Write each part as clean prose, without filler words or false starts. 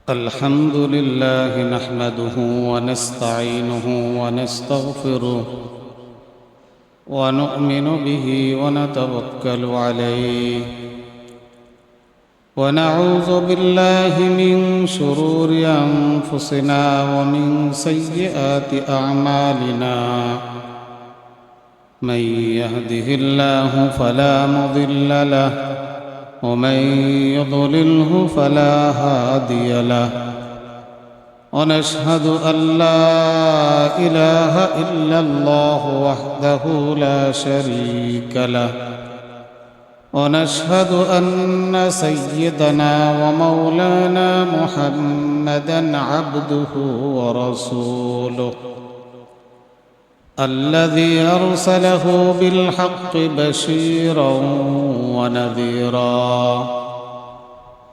الحمد لله نحمده ونستعينه ونستغفره ونؤمن به ونتوكل عليه ونعوذ بالله من شرور أنفسنا ومن سيئات أعمالنا من يهده الله فلا مضل له ومن يضلله فلا هادي له ونشهد أن لا إله إلا الله وحده لا شريك له ونشهد أن سيدنا ومولانا محمدا عبده ورسوله الذي أرسله بالحق بشيرا ونذيرا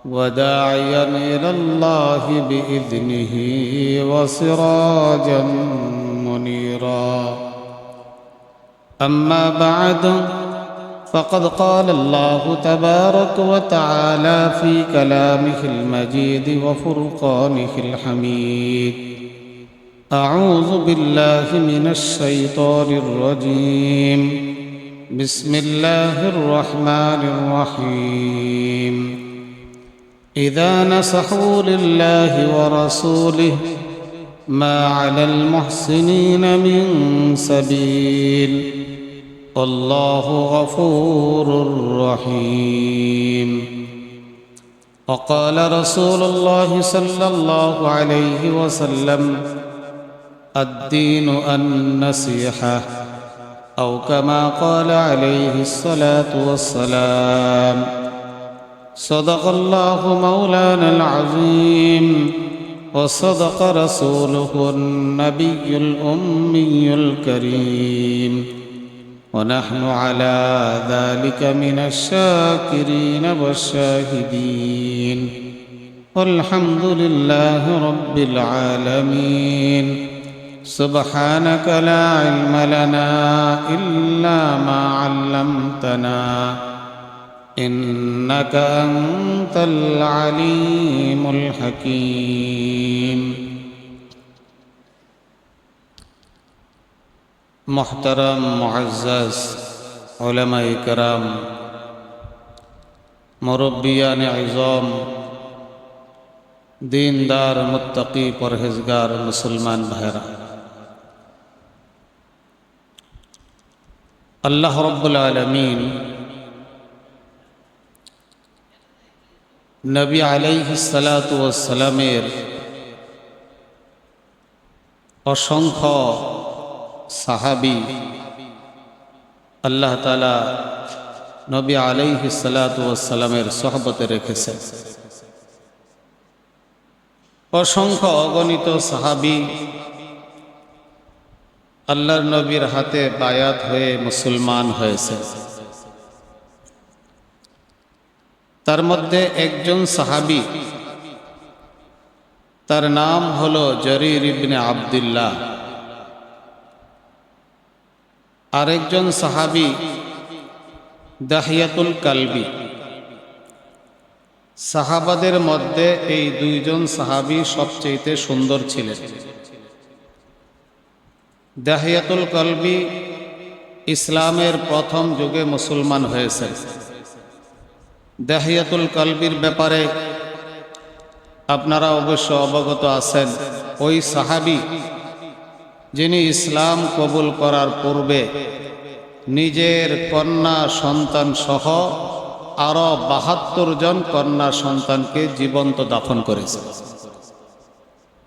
وداعيا إلى الله بإذنه وسراجا منيرا أما بعد فقد قال الله تبارك وتعالى في كلامه المجيد وفرقانه الحميد أعوذ بالله من الشيطان الرجيم بسم الله الرحمن الرحيم إذا نصحوا لله ورسوله ما على المحسنين من سبيل والله غفور رحيم وقال رسول الله صلى الله عليه وسلم الدين النصيحة أو كما قال عليه الصلاة والسلام صدق الله مولانا العظيم وصدق رسوله النبي الأمي الكريم ونحن على ذلك من الشاكرين والشاهدين والحمد لله رب العالمين سبحانك لا علم لنا إلا ما علمتنا إنك أنت العليم الحكيم محترم معزز علماء کرام مربیان عظام दीनदार मुत्तकी परहेजगार मुसलमान भाईरा अल्लाह रब्बुल आलमीन नबी अलैहिस्सलातु वस्सलामेर असंख्य साहाबी अल्लाह ताला नबी अलैहिस्सलातु वस्सलामेर सोहबते रेखेছেন असंख्य अगणित साहाबी अल्लाहर नबीर हाथे बायात हुए मुसलमान हয়েছে तार मध्य एकजन साहाबी तार नाम हलो जरीर इब्ने आब्दुल्लाह आरेकजन साहाबी दाहियातुल कल्बी साहाबादेर मध्य এই দুইজন সাহাবী সবচেয়ে সুন্দর ছিলেন দাহিয়াতুল কলবি ইসলামের প্রথম যুগে মুসলমান হয়েছেন দাহিয়াতুল কলবির ব্যাপারে আপনারা অবশ্য অবগত আছেন ওই সাহাবী যিনি ইসলাম কবুল করার পূর্বে নিজের কন্যা সন্তান সহ আরো ৭২ জন কন্যা সন্তানকে জীবন্ত দাফন করেছে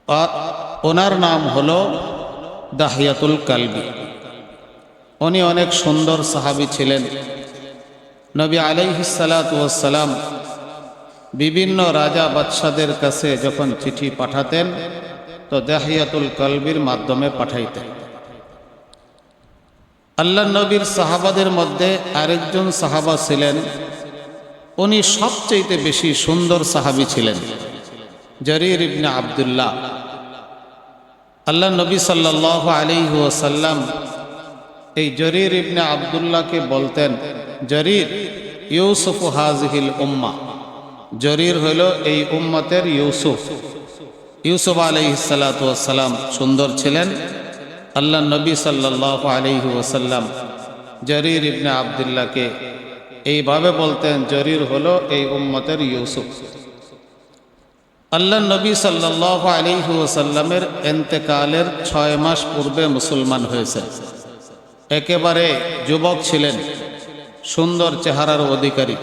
আর ওনার নাম হলো দাহিয়াতুল কলবি উনি অনেক সুন্দর সাহাবী ছিলেন নবী আলাইহিসসালাতু ওয়াসসালাম বিভিন্ন রাজা বাদশাদের কাছে যখন চিঠি পাঠাতেন তো দাহিয়াতুল কলবির মাধ্যমে পাঠাইতেন আল্লাহর নবীর সাহাবাদের মধ্যে আরেকজন সাহাবা ছিলেন উনি সবচেয়ে বেশি সুন্দর সাহাবী ছিলেন জরির ইবনে আব্দুল্লাহ আল্লাহ নবী সাল্লাল্লাহু আলাইহি ওয়াসাল্লাম এই জরির ইবনে আব্দুল্লাহকে বলতেন, জরির ইউসুফ হাযিহিল উম্মাহ, জরির হইল এই উম্মতের ইউসুফ। ইউসুফ আলাইহিস সালাতু ওয়াস সালাম সুন্দর ছিলেন। আল্লাহ নবী সাল্লাল্লাহু আলাইহি ওয়াসাল্লাম জরির ইবনে আব্দুল্লাহকে এইভাবে বলতেন, জরির হলো এই উম্মতের ইউসুফ। আল্লাহ নবী সাল্লাল্লাহু আলাইহি ওয়াসাল্লামের ইন্তেকালের 6 মাস পূর্বে মুসলমান হয়েছে। একেবারে যুবক ছিলেন, সুন্দর চেহারার অধিকারী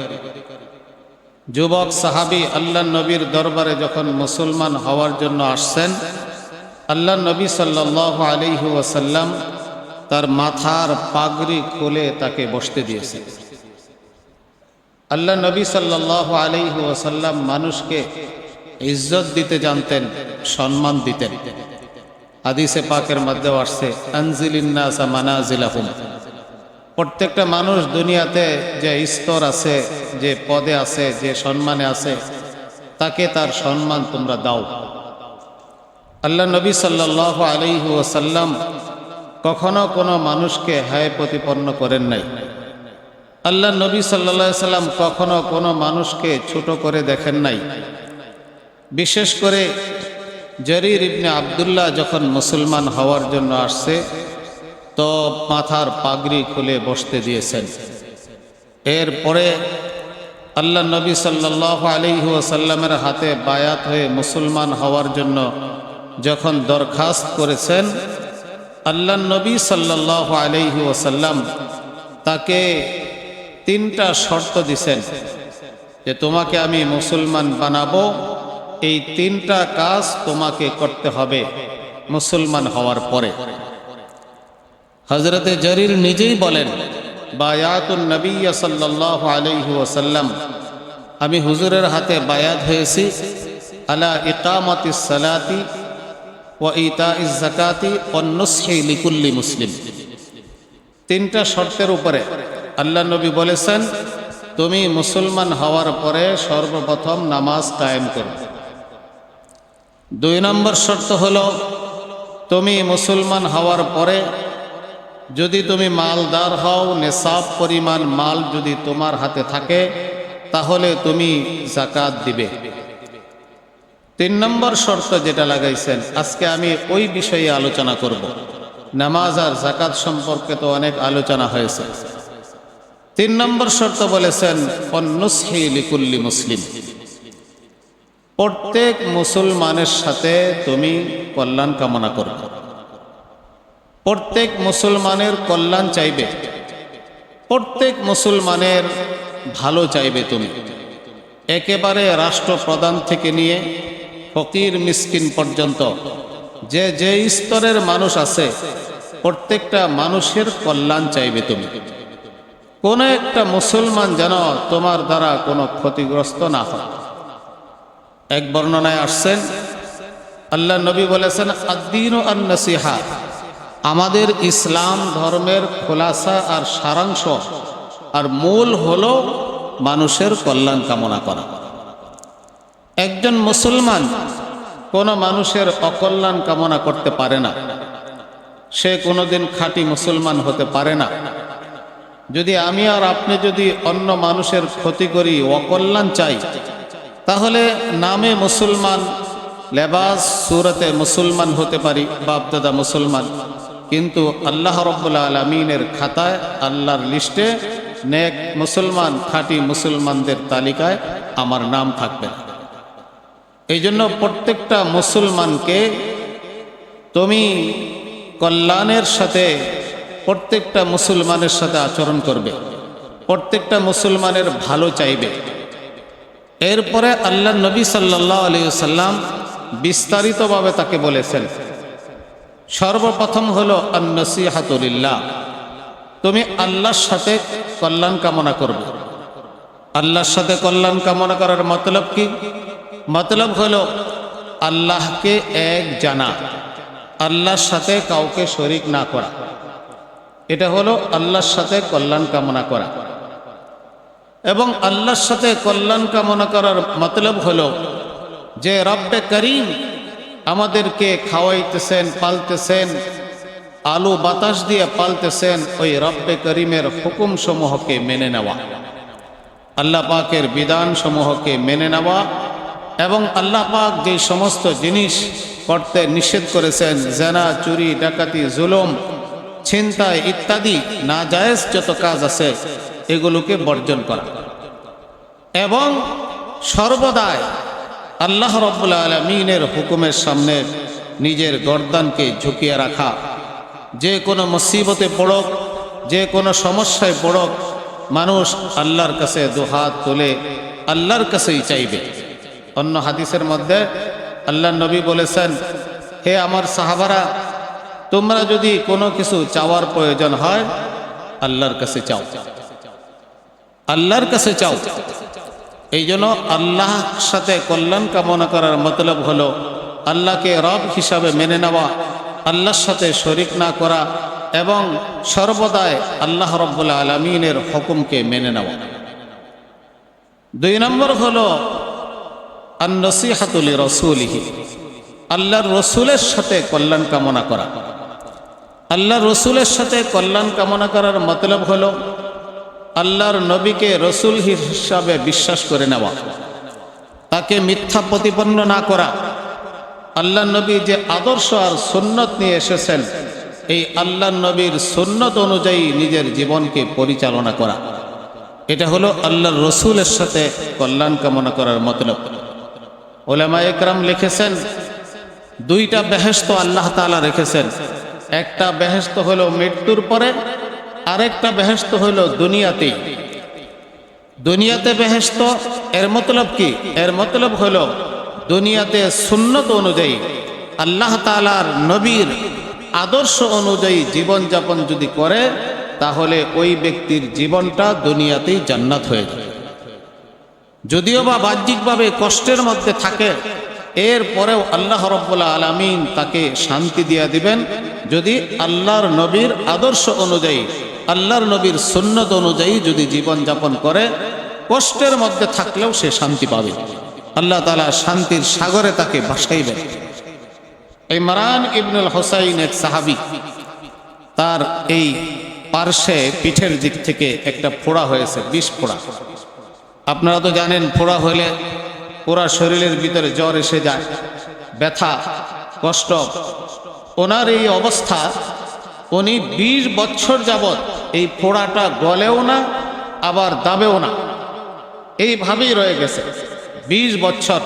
যুবক সাহাবী আল্লাহ নবীর দরবারে যখন মুসলমান হওয়ার জন্য আসছেন, আল্লাহ নবী সাল্লাল্লাহু আলাইহি ওয়াসাল্লাম তার মাথার পাগড়ি খুলে তাকে বসতে দিয়েছেন। আল্লাহ নবী সাল্লাল্লাহু আলাইহি ওয়াসাল্লাম মানুষকে ইজ্জত দিতে জানতেন, সম্মান দিতেন। হাদিসে পাকের মধ্যে আসছে, আনজিলিন নাসা মানাজিলাহুম, প্রত্যেকটা মানুষ দুনিয়াতে যে স্তর আছে, যে পদে আছে, যে সম্মানে আছে, তাকে তার সম্মান তোমরা দাও। আল্লাহ নবী সাল্লাল্লাহু আলাইহি ওয়াসাল্লাম কখনো কোনো মানুষকে হায় প্রতিপন্ন করেন নাই। আল্লাহ নবী সাল্লাল্লাহু আলাইহি সাল্লাম কখনো কোনো মানুষকে ছোট করে দেখেন নাই। বিশেষ করে জরির ইবনে আব্দুল্লাহ যখন মুসলমান হওয়ার জন্য আসছে, তো মাথার পাগড়ি খুলে বসতে দিয়েছেন। এরপরে আল্লাহ নবী সাল্লাল্লাহু আলাইহি ওয়াসাল্লামের হাতে বায়াত হয়ে মুসলমান হওয়ার জন্য যখন দরখাস্ত করেছেন, আল্লাহ নবী সাল্লাল্লাহু আলাইহি ওয়াসাল্লাম তাকে 3টা শর্ত দিছেন যে তোমাকে আমি মুসলমান বানাবো, এই 3টা কাজ তোমাকে করতে হবে মুসলমান হওয়ার পরে। হযরতে জরির নিজেই বলেন, বায়াতুন নবী সাল্লাল্লাহু আলাইহি ওয়াসাল্লাম, আমি হুজুরের হাতে বায়াত হয়েছি আলা ইকামাতিস সালাতি ওয়া ইতাইজ যাকাতি ওয়ান নুসহি লিকুল্লি মুসলিম। 3টা শর্তের উপরে আল্লাহ নবী বলেছেন, তুমি মুসলমান হওয়ার পরে সর্বপ্রথম নামাজ কায়েম করবে। 2 নম্বর শর্ত হলো, তুমি মুসলমান হওয়ার পরে যদি তুমি মালদার হও, নেশাব পরিমাণ মাল যদি তোমার হাতে থাকে, তাহলে তুমি যাকাত দিবে। 3 নম্বর শর্ত যেটা লাগাইছেন, আজকে আমি ওই বিষয়ে আলোচনা করব। নামাজ আর যাকাত সম্পর্কে তো অনেক আলোচনা হয়েছে। 3 নম্বর শর্ত বলেছেন, ওয়ান্নুসহি লিকুল্লি মুসলিম, প্রত্যেক মুসলমানের সাথে তুমি কল্যাণ কামনা করবে, প্রত্যেক মুসলমানের কল্যাণ চাইবে, প্রত্যেক মুসলমানের ভালো চাইবে তুমি। একেবারে রাষ্ট্রপ্রধান থেকে নিয়ে ফকির মিসকিন পর্যন্ত যে যে স্তরের মানুষ আছে, প্রত্যেকটা মানুষের কল্যাণ চাইবে তুমি। কোন একটা মুসলমান যেন তোমার দ্বারা কোনো ক্ষতিগ্রস্ত না হয়। এক বর্ণনায় আসছেন, আল্লাহ নবী বলেছেন, আদ-দীনু আন-নাসিহা, আমাদের ইসলাম ধর্মের খোলাসা আর সারাংশ আর মূল হলো মানুষের কল্যাণ কামনা করা। একজন মুসলমান কোনো মানুষের অকল্যাণ কামনা করতে পারে না, সে কোনোদিন খাঁটি মুসলমান হতে পারে না। যদি আমি আর আপনি যদি অন্য মানুষের ক্ষতি করি, অকল্যাণ চাই, তাহলে নামে মুসলমান, লেবাস সুরতে মুসলমান হতে পারি, বাপদাদা মুসলমান, কিন্তু আল্লাহ রাব্বুল আলামিনের খাতায়, আল্লাহর লিস্টে নেক মুসলমান, খাঁটি মুসলমানদের তালিকায় আমার নাম থাকবে না। এই জন্য প্রত্যেকটা মুসলমানকে তুমি কল্যাণের সাথে, প্রত্যেকটা মুসলমানের সাথে আচরণ করবে, প্রত্যেকটা মুসলমানের ভালো চাইবে। এরপরে আল্লাহ নবী সাল্লাল্লাহু আলাইহি ওয়াসাল্লাম বিস্তারিতভাবে তাকে বলেছেন, সর্বপ্রথম হলো আন-নাসিহাতু লিল্লাহ, তুমি আল্লাহর সাথে কল্যাণ কামনা করবে। আল্লাহর সাথে কল্যাণ কামনা করার মতলব কি? মতলব হলো আল্লাহকে এক জানা, আল্লাহর সাথে কাউকে শরীক না করা। এটা হলো আল্লাহর সাথে কল্যাণ কামনা করা। এবং আল্লাহর সাথে কল্যাণ কামনা করার মতলব হলো যে রব্বে করিম আমাদেরকে খাওয়াইতেছেন, পালতেছেন, আলো বাতাস দিয়ে পালতেছেন, ওই রব্বে করিমের হুকুম সমূহকে মেনে নেওয়া। আল্লাহ পাকের বিধানসমূহকে মেনে নেওয়া এবং আল্লাহ পাক যে সমস্ত জিনিস করতে নিষেধ করেছেন, জেনা, চুরি, ডাকাতি, জুলুম, ছিনতাই ইত্যাদি নাজায়েজ যত কাজ আছে এগুলোকে বর্জন করা এবং সর্বদাই আল্লাহ রাব্বুল আলামিনের হুকুমের সামনে নিজের গর্দানকে ঝুঁকিয়ে রাখা। যে কোনো মুসিবতে পড়ুক, যে কোনো সমস্যায় পড়ুক, মানুষ আল্লাহর কাছে দুহাত তুলে আল্লাহর কাছেই চাইবে। অন্য হাদিসের মধ্যে আল্লাহ নবী বলেছেন, হে আমার সাহাবারা, তোমরা যদি কোনো কিছু চাওয়ার প্রয়োজন হয় আল্লাহর কাছে চাও, আল্লাহর কাছে চাও। এই জন্য আল্লাহর সাথে কল্যাণ কামনা করার মতলব হলো আল্লাহকে রব হিসাবে মেনে নেওয়া, আল্লাহর সাথে শরিক না করা এবং সর্বদাই আল্লাহ রাব্বুল আলামিনের হুকুমকে মেনে নেওয়া। 2 নম্বর হলো আন-নসিহাতু লিরাসূলিহি, আল্লাহর রসুলের সাথে কল্যাণ কামনা করা। আল্লাহর রসুলের সাথে কল্যাণ কামনা করার মতলব হলো আল্লাহর নবীকে রসুল হিসাবে বিশ্বাস করে নেওয়া, তাকে মিথ্যা প্রতিপন্ন না করা। আল্লাহর নবী যে আদর্শ আর সুন্নত নিয়ে এসেছেন, এই আল্লাহর নবীর সুন্নত অনুযায়ী নিজের জীবনকে পরিচালনা করা, এটা হলো আল্লাহর রসুলের সাথে কল্যাণ কামনা করার মতলব। উলামায়ে কেরাম লিখেছেন, 2টা বেহেশত আল্লাহ তাআলা রেখেছেন। একটা বেহেশত হলো মৃত্যুর পরে, আরেকটা বেহেশত হলো দুনিয়াতে। দুনিয়াতে বেহেশত এর মতলব কি? এর মতলব হলো দুনিয়াতে সুন্নত অনুযায়ী আল্লাহ তাআলার নবীর আদর্শ অনুযায়ী জীবনযাপন যদি করে, তাহলে ওই ব্যক্তির জীবনটা দুনিয়াতেই জান্নাত হয়ে যায়। যদিও বা বাহ্যিকভাবে কষ্টের মধ্যে থাকে, এরপরেও আল্লাহ রাব্বুল আলামিন তাকে শান্তি দিয়ে দিবেন যদি আল্লাহর নবীর আদর্শ অনুযায়ী, আল্লাহর নবীর সুন্নত অনুযায়ী যদি জীবনযাপন করে, কষ্টের মধ্যে থাকলেও সে শান্তি পাবে। আল্লাহ তাআলা শান্তির সাগরে তাকে ভাসাইবেন। ইমরান ইবনুল হুসাইন এক সাহাবী, তার এই পার্শ্বে পিঠের দিক থেকে একটা ফোড়া হয়েছে, 20 ফোড়া। আপনারা তো জানেন, ফোড়া হলে পুরা শরীরের ভিতরে জ্বর এসে যায়, ব্যথা, কষ্ট। ওনার এই অবস্থা, উনি 20 বছর যাবৎ এই ফোড়াটা গলেও না আবার দাবেও না, এইভাবেই রয়ে গেছে 20 বছর।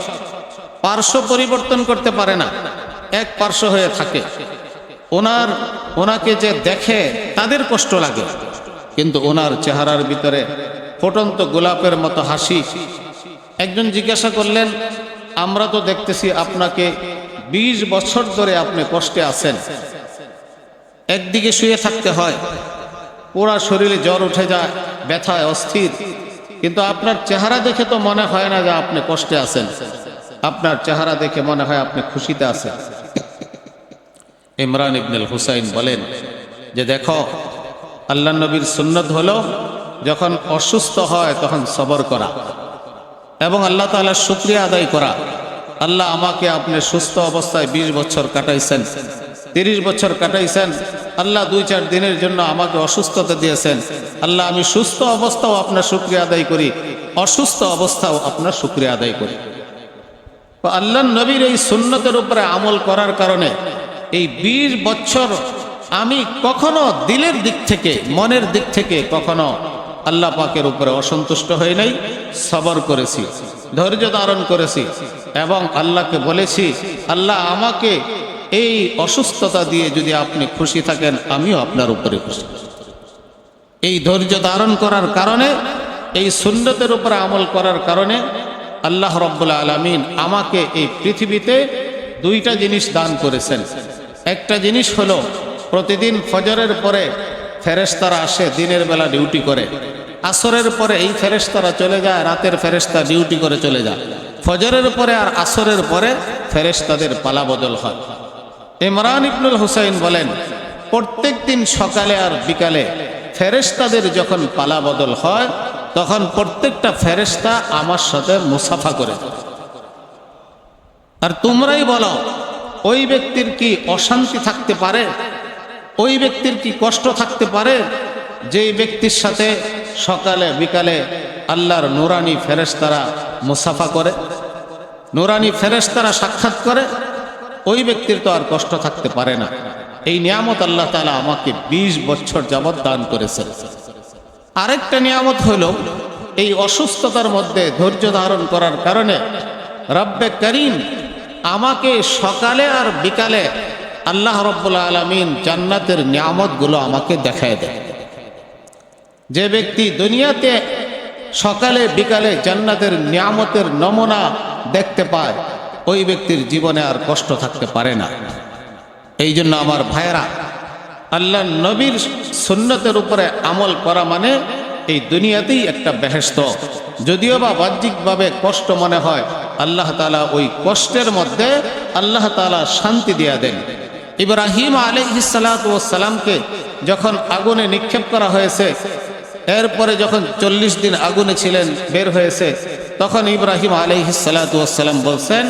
পার্শ্ব পরিবর্তন করতে পারে না, এক পার্শ্ব হয়ে থাকে। ওনাকে যে দেখে তাদের কষ্ট লাগে, কিন্তু ওনার চেহারার ভিতরে ফুটন্ত গোলাপের মতো হাসি। একজন জিজ্ঞাসা করলেন, আমরা তো দেখতেছি আপনাকে 20 বছর ধরে আপনি কষ্টে আছেন, একদিকে শুয়ে থাকতে হয়, পুরা শরীরে জ্বর উঠে যায়, ব্যথায় অস্থির, কিন্তু আপনার চেহারা দেখে তো মনে হয় না যে আপনি কষ্টে আছেন, আপনার চেহারা দেখে মনে হয় আপনি খুশিতে আছেন। ইমরান ইবনুল হুসাইন বলেন যে, দেখো, আল্লাহ নবীর সুন্নত হলো যখন অসুস্থ হয় তখন সবর করা এবং আল্লাহ তাআলার শুকরিয়া আদায় করা। আল্লাহ আমাকে আপনি সুস্থ অবস্থায় 20 বছর কাটাইছেন, 30 বছর কাটাইছেন। আল্লাহ 2-4 দিনের জন্য আমাকে অসুস্থতা দিয়েছেন। আল্লাহ, আমি সুস্থ অবস্থাও আপনার শুকরিয়া আদায় করি, অসুস্থ অবস্থাও আপনার শুকরিয়া আদায় করি। তো আল্লাহ নবীর এই সুন্নতের উপরে আমল করার কারণে এই 20 বছর আমি কখনো দিলের দিক থেকে, মনের দিক থেকে কখনো আল্লাহ পাকের উপরে অসন্তুষ্ট হই নাই, সবর করেছি, ধৈর্য ধারণ করেছি এবং আল্লাহকে বলেছি, আল্লাহ আমাকে এই অসুস্থতা দিয়ে যদি আপনি খুশি থাকেন, আমিও আপনার উপরে খুশি। এই ধৈর্য ধারণ করার কারণে, এই সুন্নতের উপরে আমল করার কারণে আল্লাহ রাব্বুল আলামিন আমাকে এই পৃথিবীতে 2টা জিনিস দান করেছেন। একটা জিনিস হলো, প্রতিদিন ফজরের পরে ফেরেশতারা আসে, দিনের বেলা ডিউটি করে। আসরের পরে এই ফেরেশতারা চলে যায়, রাতের ফেরেশতা ডিউটি করে চলে যায়। ফজরের পরে আর আসরের পরে ফেরেশতাদের পালাবদল হয়। ইমরান ইবনুল হুসাইন বলেন, প্রত্যেক দিন সকালে আর বিকালে ফেরেশতাদের যখন পালাবদল হয়, তখন প্রত্যেকটা ফেরেশতা আমার সাথে মুসাফা করে। আর তোমরাই বলো, ওই ব্যক্তির কি অশান্তি থাকতে পারে, ওই ব্যক্তির কি কষ্ট থাকতে পারে, যেই ব্যক্তির সাথে সকালে বিকালে আল্লাহর নুরানি ফেরেশতারা মুসাফা করে, নুরানি ফেরেশতারা সাক্ষাৎ করে, ওই ব্যক্তির তো আর কষ্ট থাকতে পারে না। এই নিয়ামত আল্লাহ তাআলা আমাকে 20 বছর যাবৎ দান করেছেন। আরেকটা নিয়ামত হলো এই অসুস্থতার মধ্যে ধৈর্য ধারণ করার কারণে রব্বে করিম আমাকে সকালে আর বিকালে আল্লাহ রব্বুল আলামিন জান্নাতের নিয়ামতগুলো আমাকে দেখায় দেয়। যে ব্যক্তি দুনিয়াতে সকালে বিকালে জান্নাতের নিয়ামতের নমুনা দেখতে পায়, ওই ব্যক্তির জীবনে আর কষ্ট থাকতে পারে না। এই জন্য আমার ভাইয়েরা, আল্লাহ নবীর সুন্নতের উপরে আমল করা মানে এই দুনিয়াতেই একটা বেহেশত। যদিও বা বাহ্যিকভাবে কষ্ট মনে হয়, আল্লাহ তাআলা ওই কষ্টের মধ্যে আল্লাহ তাআলা শান্তি দিয়া দেন। ইব্রাহিম আলাইহিস সালাতু ওয়াস সালামকে যখন আগুনে নিক্ষেপ করা হয়েছে, এরপরে যখন 40 দিন আগুনে ছিলেন, বের হয়েছে, তখন ইব্রাহিম আলাইহিস সালাতু ওয়াস সালাম বলছেন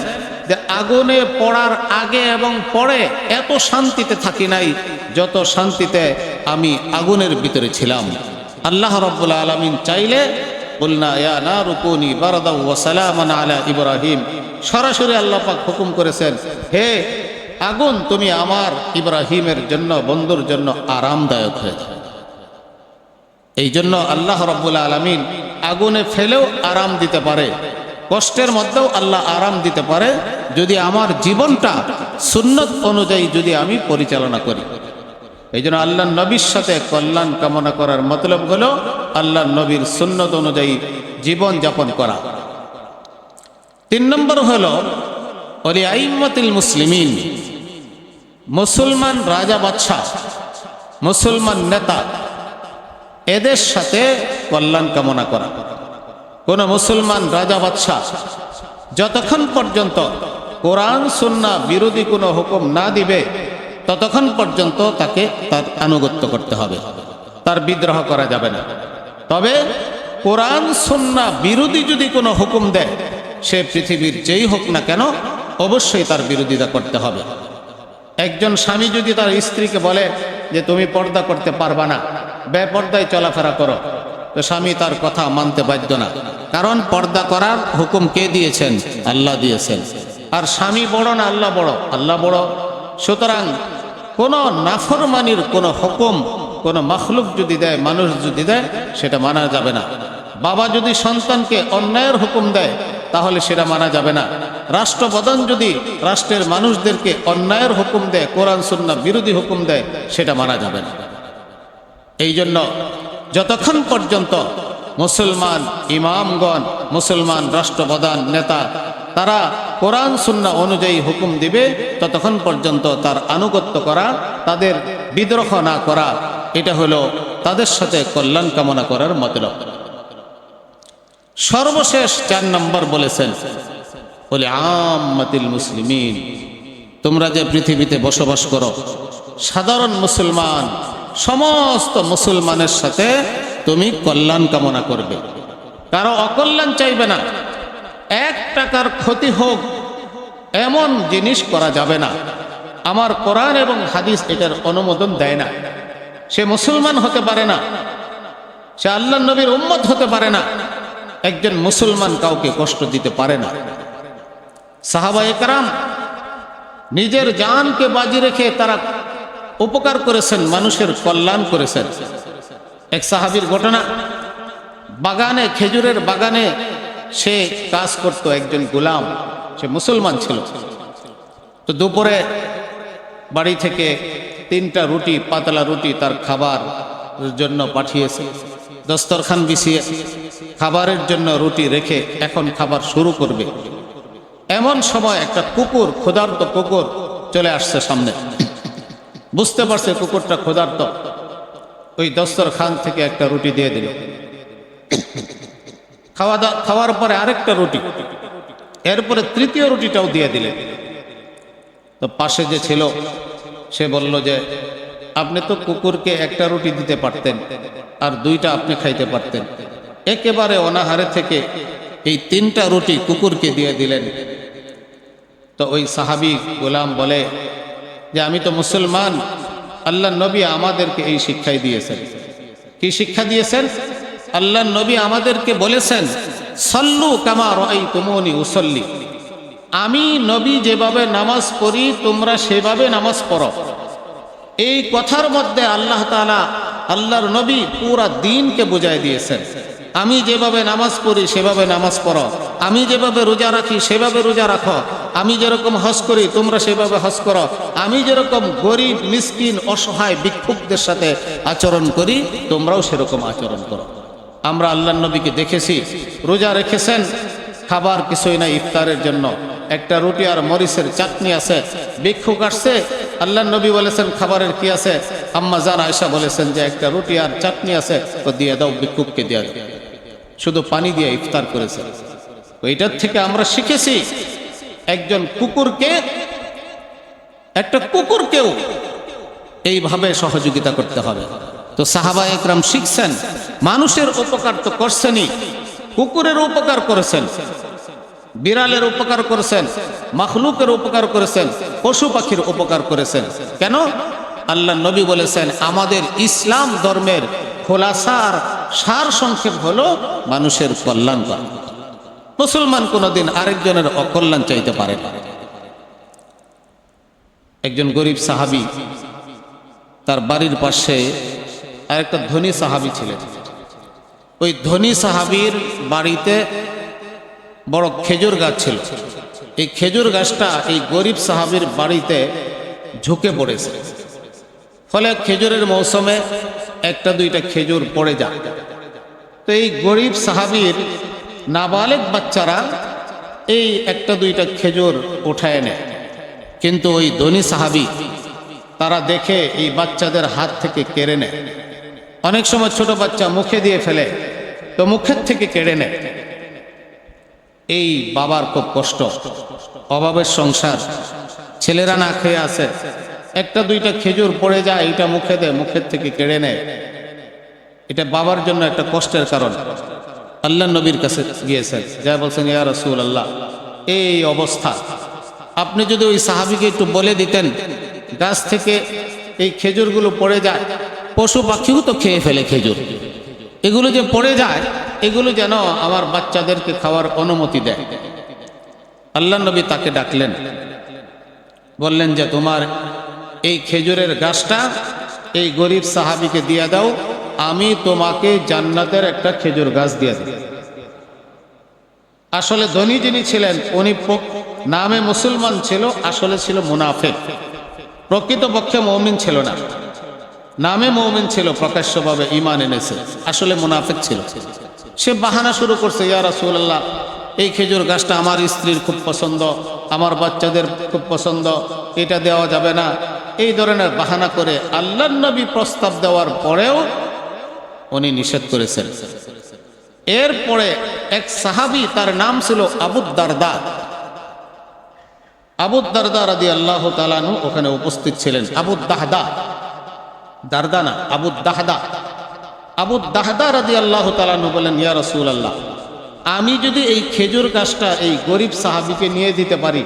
যে আগুনে পড়ার আগে এবং পরে এত শান্তিতে থাকি নাই যত শান্তিতে আমি আগুনের ভিতরে ছিলাম। আল্লাহ রাব্বুল আলামিন চাইলে বলনা ইয়া নারু কুনি বারদাও ওয়া সালামান আলা ইব্রাহিম, সরাসরি আল্লাহ পাক হুকুম করেছেন, হে আগুন তুমি আমার ইব্রাহিমের জন্য, বন্ধুর জন্য আরামদায়ক হয়ে যাও। এই জন্য আল্লাহ রাব্বুল আলামিন আগুনে ফেলেও আরাম দিতে পারে, কষ্টের মধ্যেও আল্লাহ আরাম দিতে পারে, যদি আমার জীবনটা সুন্নত অনুযায়ী যদি আমি পরিচালনা করি। এই জন্য আল্লাহ নবীর সাথে কল্যাণ কামনা করার মতলব হলো আল্লাহ নবীর সুন্নত অনুযায়ী জীবন যাপন করা। 3 নম্বর হলো ওলি আইম্মাতুল মুসলিমিন, মুসলমান রাজা বাদশাহ, মুসলমান নেতা, এদের সাথে কল্যাণ কামনা করা। কোন মুসলমান রাজা বাদশাহ যতক্ষণ পর্যন্ত কোরআন সুন্নাহ বিরোধী কোনো হুকুম না দিবে, ততক্ষণ পর্যন্ত তাকে তার আনুগত্য করতে হবে, তার বিদ্রোহ করা যাবে না। তবে কোরআন সুন্নাহ বিরোধী যদি কোনো হুকুম দেয়, সে পৃথিবীর যেই হোক না কেন, অবশ্যই তার বিরোধিতা করতে হবে। একজন স্বামী যদি তার স্ত্রীকে বলে যে তুমি পর্দা করতে পারবা না, বেপর্দায় চলাফেরা করো, তো স্বামী তার কথা মানতে বাধ্য না। কারণ পর্দা করার হুকুম কে দিয়েছেন? আল্লাহ দিয়েছেন। আর স্বামী বড় না আল্লাহ বড়? আল্লাহ বড়। সুতরাং কোন নাফরমানির কোন হুকুম কোন মাখলুক যদি দেয়, মানুষ যদি দেয়, সেটা মানা যাবে না। বাবা যদি সন্তানকে অন্যায়ের হুকুম দেয়, তাহলে সেটা মানা যাবে না। রাষ্ট্রপ্রধান যদি রাষ্ট্রের মানুষদেরকে অন্যায়ের হুকুম দেয়, কোরআন সুন্নাহ বিরোধী হুকুম দেয়, সেটা মানা যাবে না। এই জন্য যতক্ষণ পর্যন্ত মুসলমান ইমামগণ, মুসলমান রাষ্ট্রপ্রধান নেতা, তারা কোরআন সুন্নাহ অনুযায়ী হুকুম দিবে, ততক্ষণ পর্যন্ত তার আনুগত্য করা, তাদের বিদ্রোহ না করা, এটা হলো তাদের সাথে কল্যাণ কামনা করার মতলব। সর্বশেষ 4 নম্বর বলেছেন বলে আম্মাতুল মুসলিমিন, তোমরা যে পৃথিবীতে বসবাস করো, সাধারণ মুসলমান, সমস্ত মুসলমানের সাথে তুমি কল্যাণ কামনা করবে, কারো অকল্যাণ চাইবে না। 1 টাকার ক্ষতি হোক এমন জিনিস করা যাবে না। আমার কোরআন এবং হাদিস এটার অনুমোদন দেয় না। সে মুসলমান হতে পারে না, সে আল্লাহ নবীর উম্মত হতে পারে না, একজন মুসলমান কাউকে কষ্ট দিতে পারে না। সাহাবায়ে কেরাম নিজের জানকে বাজি রেখে তারা উপকার করেছেন, মানুষের কল্যাণ করেছেন। এক সাহাবীর ঘটনা, বাগানে, খেজুরের বাগানে সে কাজ করত, একজন গোলাম, সে মুসলমান ছিল। তো দুপুরে বাড়ি থেকে 3টা রুটি, পাতলা রুটি তার খাবার জন্য পাঠিয়েছে। দস্তরখান বিছিয়ে খাবারের জন্য রুটি রেখে এখন খাবার শুরু করবে। এমন সময় একটা কুকুর, ক্ষুধার্ত কুকুর চলে আসছে সামনে। বুঝতে পারছে কুকুরটা ক্ষুধার্ত, ওই দস্তরখান থেকে একটা রুটি দিয়ে দিল। খাওয়ার পরে আরেকটা রুটি, এরপরে 3য় রুটিটাও দিয়ে দিলেন। তো পাশে যে ছিল সে বলল যে আপনি তো কুকুরকে একটা রুটি দিতে পারতেন, আর 2টা আপনি খাইতে পারতেন। একেবারে অনাহারে থেকে এই 3টা রুটি কুকুরকে দিয়ে দিলেন। তো ওই সাহাবী গোলাম বলে যে আমি তো মুসলমান, আল্লাহ নবী আমাদেরকে এই শিক্ষাই দিয়েছেন। কি শিক্ষা দিয়েছেন? আল্লাহ নবী আমাদেরকে বলেছেন, সল্লু কামা রাআইতুমুনি উসাল্লি, আমি নবী যেভাবে নামাজ পড়ি তোমরা সেভাবে নামাজ পড়ো। এই কথার মধ্যে আল্লাহ তাআলা আল্লাহর নবী পুরা দ্বীনকে বুঝাই দিয়েছেন। আমি যেভাবে নামাজ পড়ি সেভাবে নামাজ পড়ো, আমি যেভাবে রোজা রাখি সেভাবে রোজা রাখো, আমি যেরকম হজ করি তোমরা সেভাবে হজ করো, আমি যেরকম গরিব মিসকিন অসহায় ভিক্ষুকদের সাথে আচরণ করি তোমরাও সেরকম আচরণ করো। আমরা আল্লাহর নবীকে দেখেছি রোজা রেখেছেন, খাবার কিছুই নাই ইফতারের জন্য, একটা রুটি আর মরিচের চাটনি আছে। ভিক্ষুক আসছে, আল্লাহর নবী বলেছেন খাবারের কি আছে? আম্মা জান আয়েশা বলেছেন যে একটা রুটি আর চাটনি আছে, তো দিয়ে দাও, ভিক্ষুককে দিয়ে দাও। শুধু পানি দিয়ে ইফতার করেছে। ওইটার থেকে আমরা শিখেছি একজন কুকুরকে, একটা কুকুরকেও এইভাবে সহযোগিতা করতে হবে। তো সাহাবা একরাম শিখছেন, মানুষের উপকার তো করছেনই, কুকুরের উপকার করেছেন, বিড়ালের উপকার করেছেন, মাখলুকের উপকার করেছেন, পশু পাখির উপকার করেছেন। কেন? আল্লাহ নবী বলেছেন আমাদের ইসলাম ধর্মের খোলাসার সার সংক্ষেপ হলো মানুষের কল্যাণ করা। মুসলমান কোনোদিন আরেকজনের অকল্যাণ চাইতে পারে না। একজন গরিব সাহাবী, তার বাড়ির পাশে আরেকটা ধনী সাহাবী ছিলেন। ওই ধনী সাহাবীর বাড়িতে বড় খেজুর গাছ ছিল। এই খেজুর গাছটা এই গরিব সাহাবীর বাড়িতে ঝুঁকে পড়েছে, ফলে খেজুরের মৌসুমে একটা দুইটা খেজুর পড়ে যায়। তো এই গরিব সাহাবীর নাবালেগ বাচ্চারা এই একটা দুইটা খেজুর উঠায় নেয়, কিন্তু ওই ধনী সাহাবী তারা দেখে এই বাচ্চাদের হাত থেকে কেড়ে নেয়। অনেক সময় ছোট বাচ্চা মুখে দিয়ে ফেলে, তো মুখের থেকে কেড়ে নেয়। এই বাবার খুব কষ্ট, অভাবের সংসার, ছেলেরা না খেয়ে আছে, একটা দুইটা খেজুর পড়ে যায়, এটা মুখে দেয়, মুখের থেকে কেড়ে নেয়। এটা বাবার জন্য একটা কষ্টের কারণ। আল্লাহ নবীর কাছে গিয়েছেন, যা বলছেন ইয়া রাসূলুল্লাহ, এই অবস্থা, আপনি যদি ওই সাহাবীকে একটু বলে দিতেন গাছ থেকে এই খেজুরগুলো পড়ে যায়, পশু পাখিও তো খেয়ে ফেলে খেজুর, এগুলো যে পড়ে যায় এগুলো যেন আমার বাচ্চাদেরকে খাওয়ার অনুমতি দেয়। আল্লাহ নবী তাকে ডাকলেন, বললেন যে তোমার এই খেজুরের গাছটা এই গরিব সাহাবীকে দিয়ে দাও, আমি তোমাকে জান্নাতের একটা খেজুর গাছ দিয়ে দেব। আসলে ধনী যিনি ছিলেন উনি নামে মুসলমান ছিল, আসলে ছিল মুনাফিক, প্রকৃতপক্ষে মুমিন ছিল না। নামে মুমিন ছিল, প্রকাশ্যভাবে ঈমান এনেছে, আসলে মুনাফিক ছিল। সে বাহানা শুরু করছে, ইয়া রাসূলুল্লাহ, এই খেজুর গাছটা আমার স্ত্রীর খুব পছন্দ, আমার বাচ্চাদের খুব পছন্দ, এটা দেওয়া যাবে না, এই ধরনের বাহানা করে আল্লাহর নবী প্রস্তাব দেওয়ার পরেও উনি নিষেধ করেছেন। এরপরে এক সাহাবী, তার নাম ছিল আবু দারদা। আবু দারদা রাদিয়াল্লাহু তাআলা আনহু ওখানে উপস্থিত ছিলেন। আবু দাহদা, দারদা না, আবু দাহদা। আবু দাহদা রাদিয়াল্লাহু তাআলা আনহু বলেন, ইয়া রাসূলুল্লাহ, আমি যদি এই খেজুর গাছটা এই গরিব সাহাবীকে নিয়ে দিতে পারি,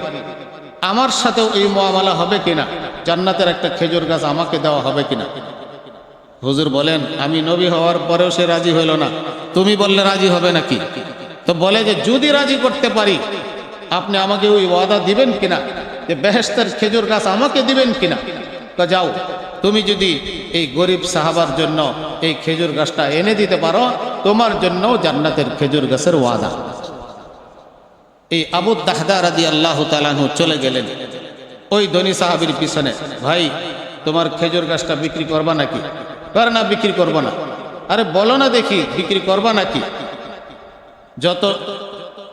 আমার সাথেও এই মুআমালা হবে কিনা? জান্নাতের একটা খেজুর গাছ আমাকে দেওয়া হবে কিনা? হুজুর বলেন, আমি নবী হওয়ার পরেও সে রাজি হইল না, তুমি বললে রাজি হবে নাকি? তো বলে যে যদি রাজি করতে পারি আপনি আমাকে ওই ওয়াদা দিবেন কিনা যে বেহেশতের খেজুর গাছ আমাকে দিবেন কিনা? তো যাও, তুমি যদি এই গরিব সাহাবার জন্য এই খেজুর গাছটা এনে দিতে পারো, তোমার জন্য জান্নাতের খেজুর গাছের ওয়াদা। এই আবু দাহদা রাদিয়াল্লাহু তাআলা আনহু চলে গেলেন ওই ধনী সাহাবীর পিছনে। ভাই, তোমার খেজুর গাছটা বিক্রি করবা নাকি? আর না, বিক্রি করবো না। আরে বলো না দেখি, বিক্রি করবা নাকি? যত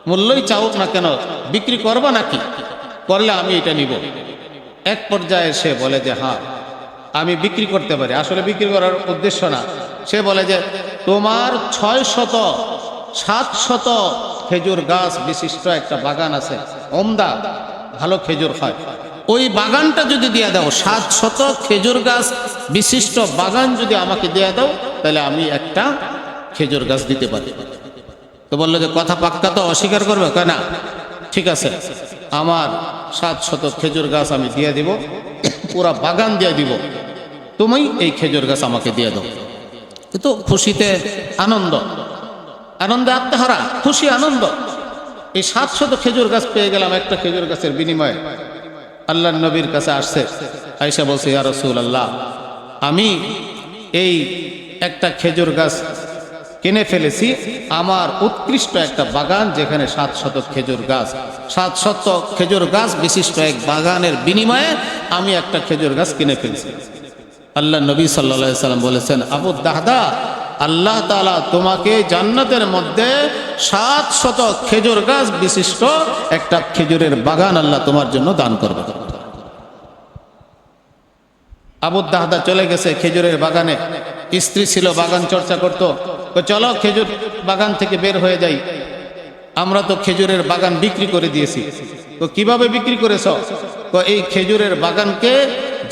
মূল্যই চাও না কেন, বিক্রি করবা নাকি? করলে আমি এটা নিব। এক পর্যায়ে সে বলে যে হ্যাঁ, আমি বিক্রি করতে পারি। আসলে বিক্রি করার উদ্দেশ্য না, সে বলে যে তোমার 600-700 খেজুর গাছ বিশিষ্ট একটা বাগান আছে, ওমদা ভালো খেজুর হয়, ওই বাগানটা যদি দিয়ে দাও, 700 খেজুর গাছ বিশিষ্ট বাগান যদি আমাকে দিয়ে দাও, তাহলে আমি একটা খেজুর গাছ দিতে পারি। তো বললো যে কথা পাক্কা তো, অস্বীকার করবে? কেন? ঠিক আছে, আমার 700 খেজুর গাছ আমি দিয়ে দিব, পুরা বাগান দিয়ে দিব, তুমি এই খেজুর গাছ আমাকে দিয়ে দাও। তো খুশিতে আনন্দ। আনন্দে আত্মহারা, খুশি আনন্দ। এই 700 খেজুর গাছ পেয়ে গেলাম একটা খেজুর গাছের বিনিময়ে। আল্লাহর নবীর কাছে আসছে, আয়েশা বলছে, ইয়া রাসূলুল্লাহ, আমি এই একটা খেজুর গাছ কিনে ফেলেছি, আমার উৎকৃষ্ট একটা বাগান যেখানে 700 খেজুর গাছ, 700 খেজুর গাছ বিশিষ্ট এক বাগানের বিনিময়ে আমি একটা খেজুর গাছ কিনে ফেলেছি। আল্লাহ নবী সাল্লাল্লাহু আলাইহি সাল্লাম বলেছেন, আবু দাহদা, আল্লাহ তাআলা তোমাকে জান্নাতের মধ্যে 700 খেজুর গাছ বিশিষ্ট একটা খেজুরের বাগান আল্লাহ তোমার জন্য দান করবে। আবু দাহদা চলে গেছে খেজুরের বাগানে। স্ত্রী ছিল, বাগান চর্চা করতো। চলো খেজুর বাগান থেকে বের হয়ে যাই, আমরা তো খেজুরের বাগান বিক্রি করে দিয়েছি। তো কিভাবে বিক্রি করেছ? এই খেজুরের বাগানকে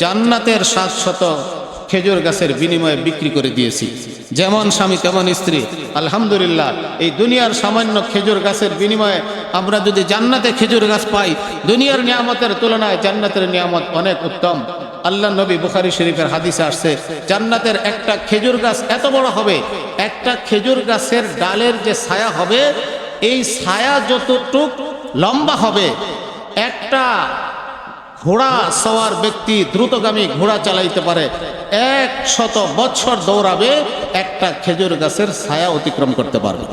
জান্নাতের 700 খেজুর গাছের বিনিময়ে বিক্রি করে দিয়েছি। যেমন স্বামী তেমন স্ত্রী। আলহামদুলিল্লাহ, এই দুনিয়ার সামান্য খেজুর গাছের বিনিময়ে আমরা যদি জান্নাতে খেজুর গাছ পাই, দুনিয়ার নিয়ামতের তুলনায় জান্নাতের নিয়ামত অনেক উত্তম। আল্লাহ নবী বুখারী শরীফের হাদিসে আসছে, জান্নাতের একটা খেজুর গাছ এত বড় হবে, একটা খেজুর গাছের ডালের যে ছায়া হবে, এই ছায়া যতটুক লম্বা হবে, একটা ঘোড়া সওয়ার ব্যক্তি, দ্রুতগামী ঘোড়া চালাইতে পারে, 100 বছর দৌড়াবে, একটা খেজুর গাছের ছায়া অতিক্রম করতে পারবে।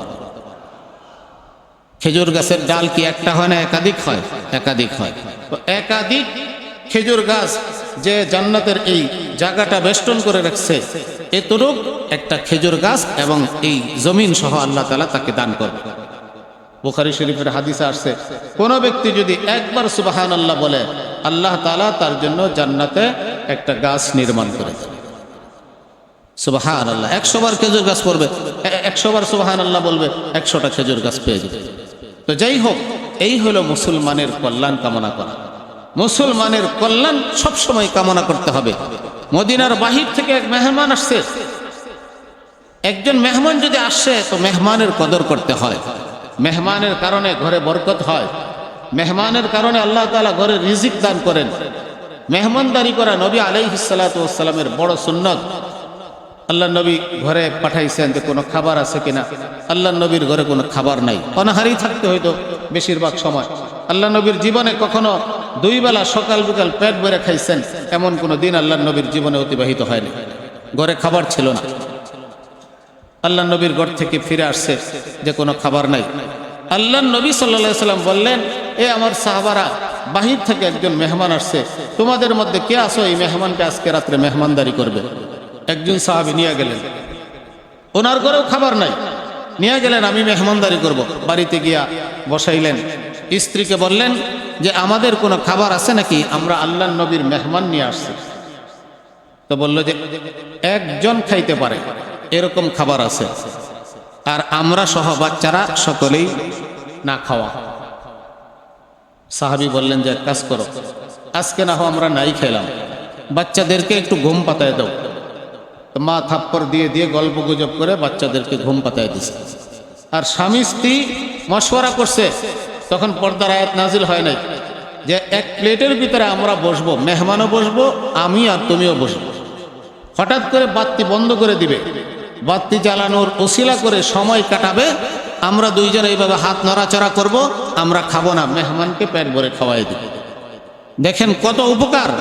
খেজুর গাছের ডাল কি একটা হয় না একাধিক হয়? একাধিক হয়। তো একাধিক খেজুর গাছ যে জান্নাতের এই জায়গাটা বেষ্টন করে রাখছে, এতটুক একটা খেজুর গাছ এবং এই জমিন সহ আল্লাহ তাআলা তাকে দান করবে। বুখারী শরীফের হাদিসে আসছে, কোন ব্যক্তি যদি একবার সুবহানাল্লাহ বলে, আল্লাহ তাআলা তার জন্য জান্নাতে একটা গাছ নির্মাণ করে দেন। সুবহানাল্লাহ, 100 বার খেজুর গাছ পড়বে, 100 বার সুবহানাল্লাহ বলবে, 100টা খেজুর গাছ পেয়ে যাবে। তো যাই হোক, এই হলো মুসলমানের কল্যাণ কামনা করা। মুসলমানের কল্যাণ সবসময় কামনা করতে হবে। মদিনার বাহির থেকে এক মেহমান আসছে। একজন মেহমান যদি আসে তো মেহমানের কদর করতে হয়। মেহমানের কারণে ঘরে বরকত হয়। মেহমানের কারণে আল্লাহ তাআলা ঘরে রিজিক দান করেন। মেহমানদারি করা নবী আলাইহিস সালাতু ওয়াস সালামের বড় সুন্নাত। আল্লাহ নবী ঘরে পাঠাইছেন যে কোনো খাবার আছে কিনা। আল্লাহ নবীর ঘরে কোনো খাবার নাই, অনাহারেই থাকতে হইতো বেশিরভাগ সময়। আল্লাহ নবীর জীবনে কখনো 2 বেলা সকাল বিকাল পেট ভরে খাইছেন এমন কোনো দিন আল্লাহ নবীর জীবনে অতিবাহিত হয়নি। ঘরে খাবার ছিল না। আল্লাহ নবীর ঘর থেকে ফিরে আসছে যে কোনো খাবার নাই। আল্লাহ নবী সাল্লাল্লাহু আলাইহি সাল্লাম বললেন, এ আমার সাহাবারা, বাহির থেকে একজন মেহমান আসছে, তোমাদের মধ্যে কে আছো এই মেহমানকে আজকে রাত্রে মেহমানদারি করবে? একজন সাহাবী নিয়ে গেলেন, ওনার ঘরেও খাবার নাই, নিয়ে গেলেন, আমি মেহমানদারি করব। বাড়িতে গিয়া বসাইলেন। স্ত্রীকে বললেন যে আমাদের কোনো খাবার আছে নাকি, আমরা আল্লাহ নবীর মেহমান নিয়ে আসছি। তো বলল যে একজন খাইতে পারে এরকম খাবার আছে, আর আমরা সহ বাচ্চারা সকলেই না খাওয়া। সাহাবী বললেন যে এক কাজ করো, আজকে না হয় আমরা নাই খেলাম, বাচ্চাদেরকে একটু ঘুম পাতায় দাও। মা থাপ্পড় দিয়ে দিয়ে গল্প গুজব করে বাচ্চাদেরকে ঘুম পাতায় দিছে। আর স্বামী স্ত্রী মশওয়ারা করছে, তখন পর্দার আয়াত নাজিল হয় নাই যে এক প্লেটের ভিতরে আমরা বসবো, মেহমানও বসবো, আমি আর তুমিও বসবো। হঠাৎ করে বাতি বন্ধ করে দিবে, বাতি জ্বালানোর ওসিলা করে সময় কাটাবে, আমরা দুইজন এইভাবে হাত নড়াচড়া করব, আমরা খাবো না, মেহমানকে পেট ভরে খাওয়াই দিব। দেখেন কত উপকার,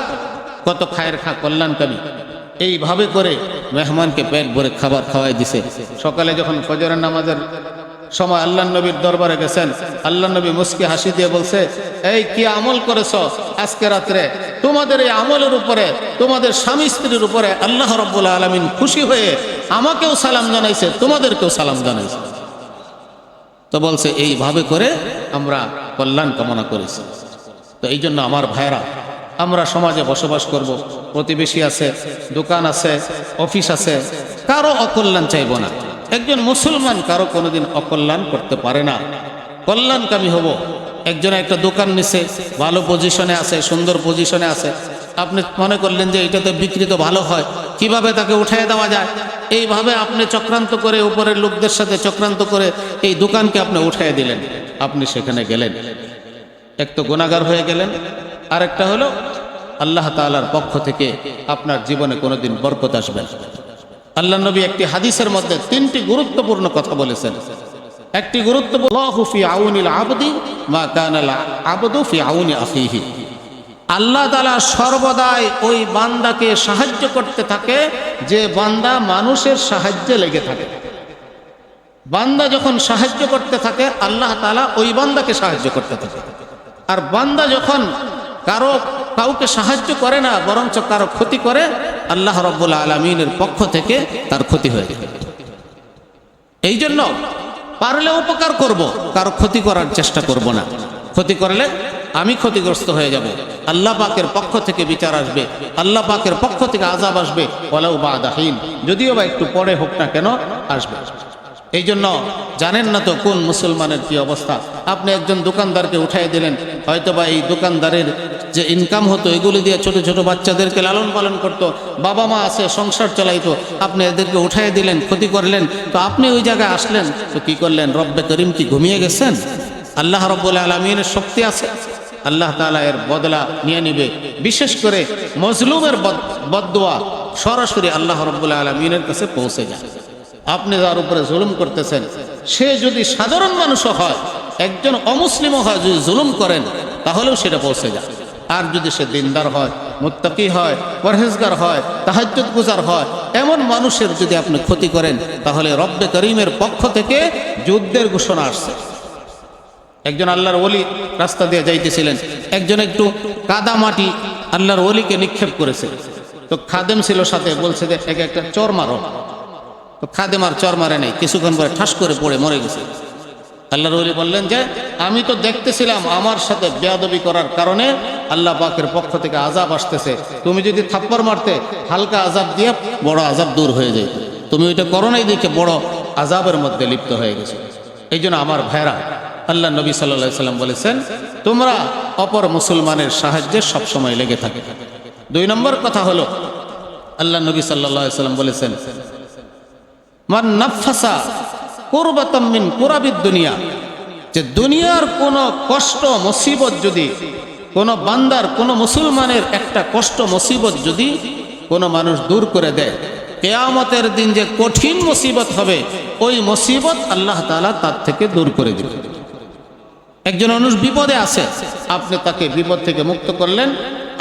কত খায়ের খা কল্যাণকারী। এইভাবে করে মেহমানকে পেট ভরে খাবার খাওয়াই দিছে। সকালে যখন ফজরের নামাজের সময় আল্লাহ নবীর দরবারে গেছেন, আল্লাহ নবী মুস্কি হাসি দিয়ে বলছে, এই কি আমল করেছ আজকে রাত্রে? তোমাদের এই আমলের উপরে, তোমাদের স্বামী স্ত্রীর উপরে আল্লাহ রাব্বুল আলামিন খুশি হয়ে আমাকেও সালাম জানাইছে, তোমাদেরকেও সালাম জানাইছে। তো বলছে এইভাবে করে আমরা কল্যাণ কামনা করেছি। তো এই জন্য আমার ভাইরা, আমরা সমাজে বসবাস করব, প্রতিবেশী আছে, দোকান আছে, অফিস আছে, কারো অকল্যাণ চাইব না। একজন মুসলমান কারো কোনোদিন অকল্যাণ করতে পারে না, কল্যাণকামী হব। একজন একটা দোকান নিছে, ভালো পজিশনে আছে, সুন্দর পজিশনে আছে, আপনি মনে করলেন যে এটাতে বিক্রি তো ভালো হয়, কিভাবে তাকে উঠিয়ে দেওয়া যায়, এইভাবে আপনি চক্রান্ত করে, উপরের লোকদের সাথে চক্রান্ত করে এই দোকানকে আপনি উঠিয়ে দিলেন। আপনি সেখানে গেলেন, এক তো গুনাহগার হয়ে গেলেন, আরেকটা হলো আল্লাহ তাআলার পক্ষ থেকে আপনার জীবনে কোনোদিন বরকত আসবে না। আল্লাহ নবী একটি হাদিসের মধ্যে 3টি গুরুত্বপূর্ণ কথা বলেছেন। একটি গুরুত্বপূর্ণ, আল্লাহু ফি আউনিল আবদি মা কানাল আবদু ফি আউনি আখিহি। আল্লাহ তাআলা সর্বদাই ওই বান্দাকে সাহায্য করতে থাকে যে বান্দা মানুষের সাহায্যে লেগে থাকে। বান্দা যখন সাহায্য করতে থাকে আল্লাহ তাআলা ওই বান্দাকে সাহায্য করতে থাকে। আর বান্দা যখন কাউকে সাহায্য করে না বরঞ্চ কারো ক্ষতি করে, আল্লাহ রাব্বুল আলামিনের পক্ষ থেকে তার ক্ষতি হয়ে যায়। এই জন্য পারলে উপকার করব, কারো ক্ষতি করার চেষ্টা করব না। ক্ষতি করলে আমি ক্ষতিগ্রস্ত হয়ে যাব। আল্লাহ পাকের পক্ষ থেকে বিচার আসবে, আল্লাহ পাকের পক্ষ থেকে আযাব আসবে, ওয়ালাউ বা'দা হিন, যদিও বা একটু পরে হোক না কেন আসবে। এই জন্য জানেন না তো কোন মুসলমানের কি অবস্থা। আপনি একজন দোকানদারকে উঠাই দিলেন, হয়তোবা এই দোকানদারের যে ইনকাম হতো এগুলি দিয়ে ছোট ছোট বাচ্চাদেরকে লালন পালন করতো, বাবা মা আছে সংসার চালাইতো, আপনি এদেরকে উঠাই দিলেন, ক্ষতি করলেন। তো আপনি ওই জায়গায় আসলেন তো কি করলেন? রব্বে করিম কি ঘুমিয়ে গেছেন? আল্লাহ রাব্বুল আলামিনের শক্তি আছে, আল্লাহ তাআলা এর বদলা নিয়ে নিবে। বিশেষ করে মজলুমের বদদুয়া সরাসরি আল্লাহ রাব্বুল আলামিনের কাছে পৌঁছে যায়। আপনি যার উপরে জুলুম করতেছেন সে যদি সাধারণ মানুষও হয়, একজন অমুসলিমও হয়, যদি জুলুম করেন তাহলেও সেটা পৌঁছে যায়। আর যদি সে দিনদার হয়, মুত্তাকি হয়, পরহেজগার হয়, তাহাজ্জুদ গুজার হয়, এমন মানুষের যদি আপনি ক্ষতি করেন তাহলে রব্বে করিমের পক্ষ থেকে যুদ্ধের ঘোষণা আসছে। একজন আল্লাহর ওলি রাস্তা দিয়ে যাইতেছিলেন, একজন একটু কাদা মাটি আল্লাহর ওলিকে নিক্ষেপ করেছে। তো খাদেম ছিল সাথে, বলছে যে একে একটা চর মারো। তো খাদেম আর চর মারে নেই, কিছুক্ষণ পরে ঠাস করে পড়ে মরে গেছে। আল্লাহর ওলি বললেন যে আমি তো দেখতেছিলাম আমার সাথে বেয়াদবি করার কারণে আল্লাহ পাকের পক্ষ থেকে আযাব আসতেছে, তুমি যদি থাপ্পড় মারতে হালকা আযাব দিয়ে বড় আযাব দূর হয়ে যেত, তুমি ওইটা করো নাই দেখে বড় আযাবের মধ্যে লিপ্ত হয়ে গেছে। এই জন্য আমার ভাইরা, আল্লাহ নবী সাল্লাল্লাহু আলাইহি সাল্লাম বলেছেন তোমরা অপর মুসলমানের সাহায্যে সবসময় লেগে থাকে। 2 নম্বর কথা হলো আল্লাহ নবী সাল্লাল্লাহু আলাইহি সাল্লাম বলেছেন মান নাফাসা কুরবাতাম মিন কুরাবিদ দুনিয়া, যে দুনিয়ার কোন কষ্ট মুসিবত যদি কোন বান্দার, কোন মুসলমানের একটা কষ্ট মুসিবত যদি কোন মানুষ দূর করে দেয়, কিয়ামতের দিন যে কঠিন মুসিবত হবে ওই মুসিবত আল্লাহ তাআলা তার থেকে দূর করে দিবেন। একজন মানুষ বিপদে আছে, আপনি তাকে বিপদ থেকে মুক্ত করলেন,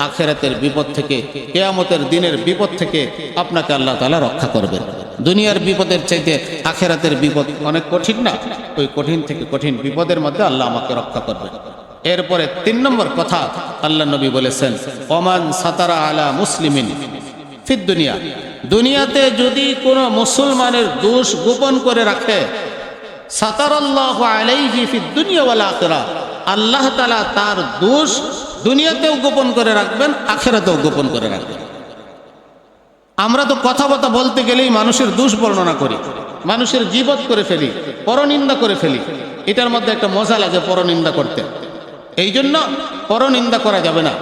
আখিরাতের বিপদ থেকে, কিয়ামতের দিনের বিপদ থেকে আপনাকে আল্লাহ তাআলা রক্ষা করবেন। দুনিয়ার বিপদের চাইতে আখিরাতের বিপদ অনেক কঠিন না? ওই কঠিন থেকে কঠিন বিপদের মধ্যে আল্লাহ আমাকে রক্ষা করবেন। এরপরে 3 নম্বর কথা আল্লাহ নবী বলেছেন ওমান সাতারা আলা মুসলিমিন ফিদ দুনিয়া, দুনিয়াতে যদি কোনো মুসলমানের দোষ গোপন করে রাখে, সাতারাল্লাহু আলাইহি ফিদ দুনিয়া ওয়াল আখিরাহ, আল্লাহ তাআলা তার দোষ দুনিয়াতেও গোপন করে রাখবেন, আখিরাতেও গোপন করে রাখবেন। আমরা তো কথা বলতে গেলেই মানুষের দোষ বর্ণনা করি, মানুষের গীবত করে ফেলি, পরনিন্দা করে ফেলি। এটার মধ্যে একটা মজা লাগে পরনিন্দা করতে, এই জন্য পরনিন্দা করা যাবে না।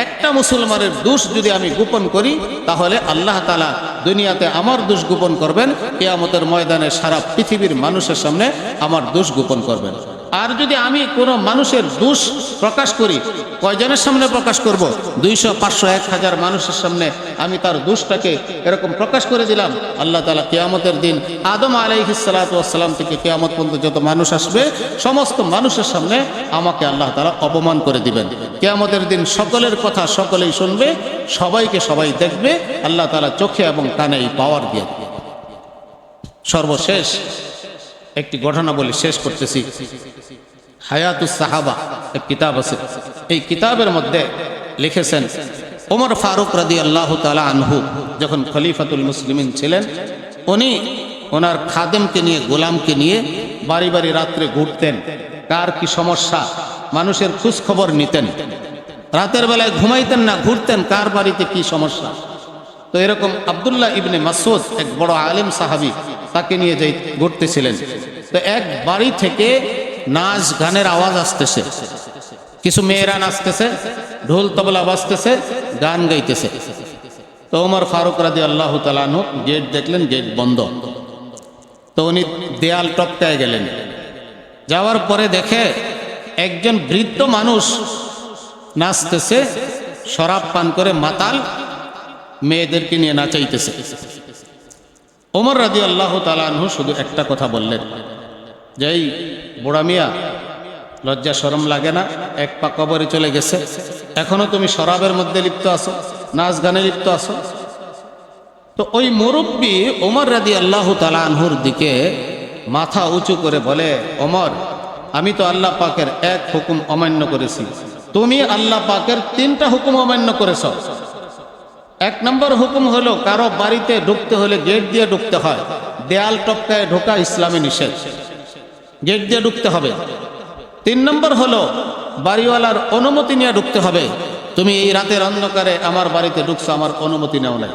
একটা মুসলমানের দোষ যদি আমি গোপন করি তাহলে আল্লাহ তাআলা দুনিয়াতে আমার দোষ গোপন করবেন, কিয়ামতের ময়দানে সারা পৃথিবীর মানুষের সামনে আমার দোষ গোপন করবেন। আর যদি আমি কোনো মানুষের দোষ প্রকাশ করি, কয়জনের সামনে প্রকাশ করব? 200, 500, 1000 মানুষের সামনে আমি তার দোষটাকে এরকম প্রকাশ করে দিলাম। আল্লাহ তাআলা কিয়ামতের দিন আদম আলাইহিস সালাতু ওয়াস সালাম থেকে কিয়ামত পর্যন্ত যত মানুষ আসবে সমস্ত মানুষের সামনে আমাকে আল্লাহ তাআলা অপমান করে দিবেন। কিয়ামতের দিন সকলের কথা সকলেই শুনবে, সবাইকে সবাই দেখবে, আল্লাহ তাআলা চোখে এবং কানে এই পাওয়ার দিয়ে দিবে। সর্বশেষ একটি ঘটনা বলে শেষ করতেছি। হায়াতুস সাহাবা এক কিতাব আছে, এই কিতাবের মধ্যে লিখেছেন ওমর ফারুক রাদিয়াল্লাহু তাআলা আনহু যখন খলিফাতুল মুসলিমিন ছিলেন, উনি ওনার খাদেমকে নিয়ে, গোলামকে নিয়ে বাড়ি বাড়ি রাত্রে ঘুরতেন, কার কি সমস্যা মানুষের খোঁজ খবর নিতেন। রাতের বেলায় ঘুমাইতেন না, ঘুরতেন কার বাড়িতে কি সমস্যা। তো এরকম আব্দুল্লাহ ইবনে মাসউদ এক বড় আলেম সাহাবী, তাকে নিয়ে যাই ঘুরতেছিলেন। তো এক বাড়ি থেকে নাচ গানের আওয়াজ আসতেছে, কিছু মেয়েরা নাচতেছে, ঢোল তবলা বাজতেছে, গান গাইতেছে। তো ওমর ফারুক রাদিয়াল্লাহু তাআলা আনহু গেট দেখলেন, গেট বন্ধ। তো উনি দেয়াল টপকায় গেলেন, যাওয়ার পরে দেখে একজন বৃদ্ধ মানুষ নাচতেছে, শরাব পান করে মাতাল, মেয়েদেরকে নিয়ে নাচাইতেছে। ওমর রাদিয়াল্লাহু তাআলা আনহু শুধু একটা কথা বললেন, যে এই বুড়া মিয়া, লজ্জা শরম লাগে না? এক পা কবরে চলে গেছে, এখনো তুমি শরাবের মধ্যে লিপ্ত আছো, নাচ গানে লিপ্ত আছো। তো ওই মুরব্বী ওমর রাদিয়াল্লাহু তাআলা আনহুর দিকে মাথা উঁচু করে বলে, ওমর, আমি তো আল্লাহ পাকের এক হুকুম অমান্য করেছি, তুমি আল্লাহ পাকের 3টা হুকুম অমান্য করেছ। 1 নম্বর হুকুম হলো কারো বাড়িতে ঢুকতে হলে গেট দিয়ে ঢুকতে হয়, দেয়াল টপকায় ঢোকা ইসলামে নিষেধ, গেট দিয়ে ঢুকতে হবে। 3 নম্বর হলো বাড়িওয়ালার অনুমতি নিয়ে ঢুকতে হবে, তুমি এই রাতের অন্ধকারে আমার বাড়িতে ঢুকছো, আমার অনুমতি নেও নাই।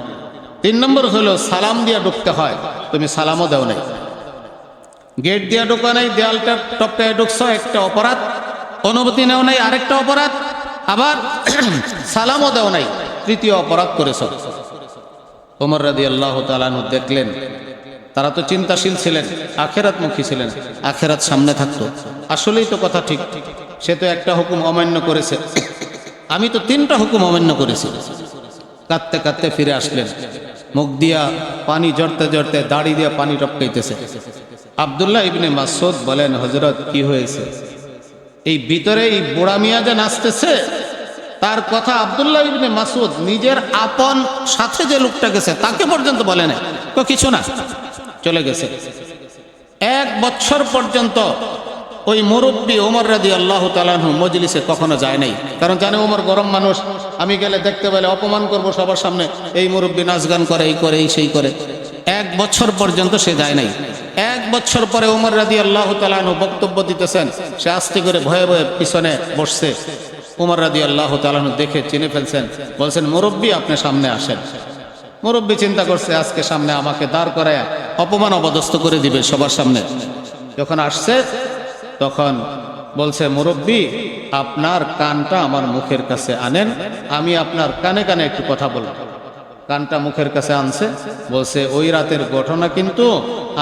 3 নম্বর হলো সালাম দিয়ে ঢুকতে হয়, তুমি সালামও দেও নাই। গেট দিয়ে ঢোকা নাই, দেয়ালটা টপকায় ঢুকছো, একটা অপরাধ, অনুমতি নেও নাই আরেকটা অপরাধ, আবার সালামও দেও নাই, 3য় অপরাধ করেছ। ওমর রাদিয়াল্লাহু তাআলা আনহু দেখলেন তারা তো চিন্তাশীল ছিলেন, আখেরাতমুখী ছিলেন, আখেরাত সামনে থাকতো। আসলেই তো কথা ঠিক, সে তো একটা হুকুম অমান্য করেছে, আমি তো 3টা হুকুম অমান্য করেছি। কাঁদতে কাঁদতে ফিরে আসলেন, মুখ দিয়া পানি জড়তে জড়তে দাড়ি দিয়া পানি টপকাইতেছে। আব্দুল্লাহ ইবনে মাসউদ বলেন, হযরত কি হয়েছে? এই ভিতরে এই বুড়া মিয়া যে নাচতেছে, তার কথা আব্দুল্লাহ ইবনে মাসউদ নিজের আপন সাথে যে লোকটা গেছে তাকে পর্যন্ত বলে না, তো কিছু না, চলে গেছে। 1 বছর পর্যন্ত ওই মুরব্বী ওমর রাদিয়াল্লাহু তাআলা আনহু মজলিসে কখনো যায় নাই, কারণ জানে ওমর গরম মানুষ, আমি গেলে দেখতে পেলে অপমান করব সবার সামনে, এই মুরব্বী নাচ গান করে, এই করে, এই সেই করে। 1 বছর পর্যন্ত সে যায় নাই। 1 বছর পরে ওমর রাদিয়াল্লাহু তাআলা আনহু বক্তব্য দিতেছেন, সে আস্তে করে ভয়ে ভয়ে পিছনে বসছে। ওমর রাদিয়াল্লাহু তাআলা আনহু দেখে চিনে ফেলছেন, বলছেন, মুরব্বী আপনি সামনে আসেন। মুরব্বী চিন্তা করছে আজকে সামনে আমাকে দাঁড় করায় অপমান অপদস্থ করে দিবে সবার সামনে। যখন আসছে তখন বলছে, মুরব্বী আপনার কানটা আমার মুখের কাছে আনেন, আমি আপনার কানে কানে একটু কথা বলব। কানটা মুখের কাছে আনছে, বলছে, ওই রাতের ঘটনা কিন্তু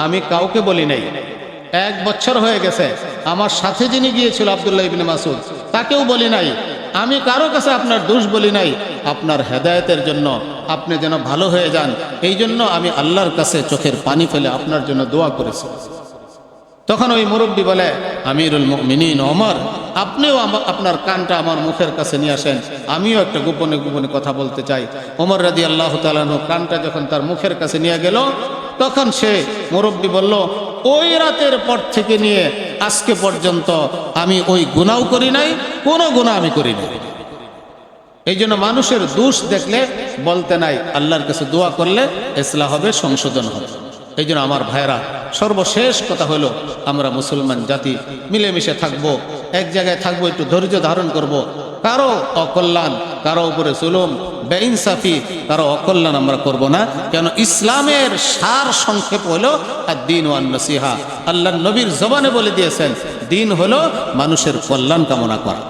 আমি কাউকে বলি নাই, 1 বছর হয়ে গেছে, আমার সাথে যিনি গিয়েছিল আব্দুল্লাহ ইবনে মাসউদ, তাকেও বলি নাই, আমি কারো কাছে আপনার দোষ বলি নাই, আপনার হেদায়েতের জন্য, আপনি যেন ভালো হয়ে যান, এই জন্য আমি আল্লাহর কাছে চোখের পানি ফেলে আপনার জন্য দোয়া করেছি। তখন ওই মুরব্বী বলে, আমিরুল মুমিনিন ওমর, আপনিও আপনার কানটা আমার মুখের কাছে নিয়ে আসেন, আমিও একটা গোপনে গোপনে কথা বলতে চাই। ওমর রাদিয়াল্লাহু তাআলা আনহু কানটা যখন তার মুখের কাছে নিয়ে গেল, তখন সে মুরব্বী বলল, ওই রাতের পর থেকে নিয়ে আজকে পর্যন্ত আমি ওই গুনাহ করি নাই, কোনো গুনাহ আমি করি নাই। এই জন্য মানুষের দোষ দেখলে বলতে নাই, আল্লাহর কাছে দোয়া করলে ইসলাহ হবে, সংশোধন হবে। এই জন্য আমার ভাইরা, সর্বশেষ কথা হলো, আমরা মুসলমান জাতি মিলেমিশে থাকবো, এক জায়গায় থাকবো, একটু ধৈর্য ধারণ করব। কারো অকল্যাণ, কারো উপরে জুলুম, বেইনসাফি, কারো অকল্যাণ আমরা করব না। কেন ইসলামের সার সংক্ষেপ হলো আদ-দীন ওয়ান নসিহা। আল্লাহর নবীর জবানে বলে দিয়েছেন, দিন হলো মানুষের কল্যাণ কামনা করা।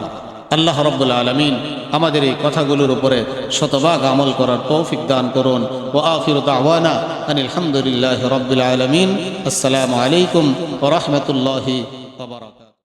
আল্লাহ রাব্বুল আলামিন আমাদের এই কথাগুলোর উপরে শতভাগ আমল করার তৌফিক দান করুন। ওয়া আখিরু দাওয়ানা আনিল হামদুলিল্লাহি রাব্বিল আলামিন। আসসালামু আলাইকুম ওয়া রাহমাতুল্লাহি ওয়া বারাকাতুহু।